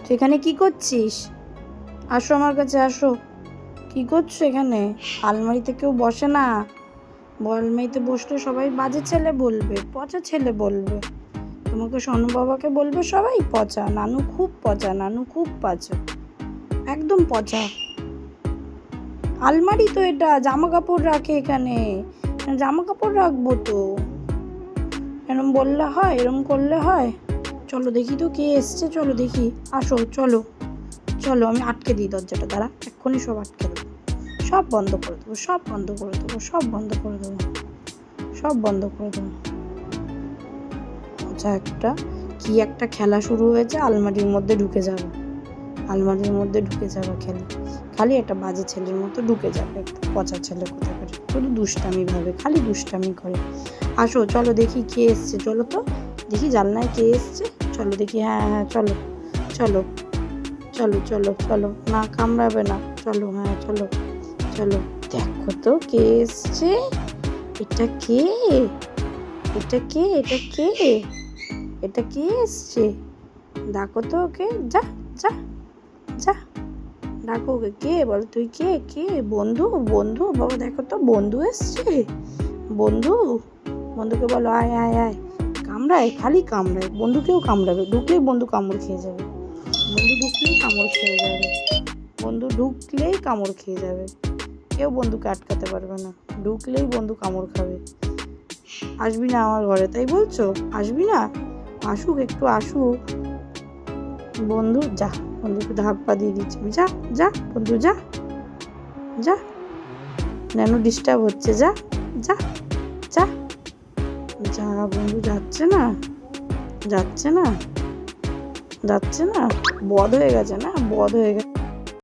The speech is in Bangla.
তুই এখানে কি করছিস? আসো আমার কাছে আসো। কি করছো এখানে? আলমারিতে কেউ বসে না। আলমারিতে বসলে সবাই বাজে ছেলে বলবে, পচা ছেলে বলবে। তোমাকে সনু বাবাকে বলবে সবাই পচা, নানু খুব পচা, নানু খুব পচা, একদম পচা। আলমারি তো এটা, জামা কাপড় রাখে এখানে, জামা কাপড় রাখবো তো। এরম বললে হয়? এরম করলে হয়? চলো দেখি তো কে এসছে, চলো দেখি। আসো চলো চলো, আমি আটকে দিই দরজাটা, দাঁড়া এক্ষুনি সব আটকে দেবো, সব বন্ধ করে দেবো, সব বন্ধ করে দেবো, সব বন্ধ করে দেবো, সব বন্ধ করে দেবো। আচ্ছা, কি একটা খেলা শুরু হয়েছে, আলমারির মধ্যে ঢুকে যাবে, আলমারির মধ্যে ঢুকে যাবে খেলে, খালি একটা বাজে ছেলের মতো ঢুকে যাবে, একটা পচা ছেলে কোথাকার, শুধু দুষ্টামি ভাবে, খালি দুষ্টামি করে। আসো চলো দেখি কে এসছে, চলো তো দেখি জানলায় কে এসছে, চলো দেখি। হ্যাঁ হ্যাঁ চলো চলো চলো চলো চলো, না কামড়াবে না, চলো হ্যাঁ চলো চলো। দেখো তো কে এসছে, এটা কে, এটা কে, এটা কে, এটা কে এসছে? ডাকো তো ওকে, যা যা যা, ডাকো ওকে। কে বল, তুই কে? কে? বন্ধু? বন্ধু? বাবা দেখো তো বন্ধু এসছে, বন্ধু। বন্ধুকে বলো আয় আয় আয়। কামড়ায়, খালি কামড়ায়, বন্ধুকেও কামড়াবে, ঢুকলেই বন্ধু কামড় খেয়ে যাবে, বন্ধু ঢুকলেই কামড় খেয়ে যাবে, বন্ধু ঢুকলেই কামড় খেয়ে যাবে, কেউ বন্ধুকে আটকাতে পারবে না, ঢুকলেই বন্ধু কামড় খাবে। আসবি না আমার ঘরে তাই বলছো? আসবি না? আসুক, একটু আসুক বন্ধু। যা, বন্ধুকে ধাপ্পা দিয়ে দিচ্ছি, যা যা বন্ধু যা যা, নানু ডিস্টার্ব হচ্ছে, যা যা যা যা। বন্ধু যাচ্ছে না, যাচ্ছে না, যাচ্ছে না, বধ হয়ে গেছে না, বধ হয়ে গেছে।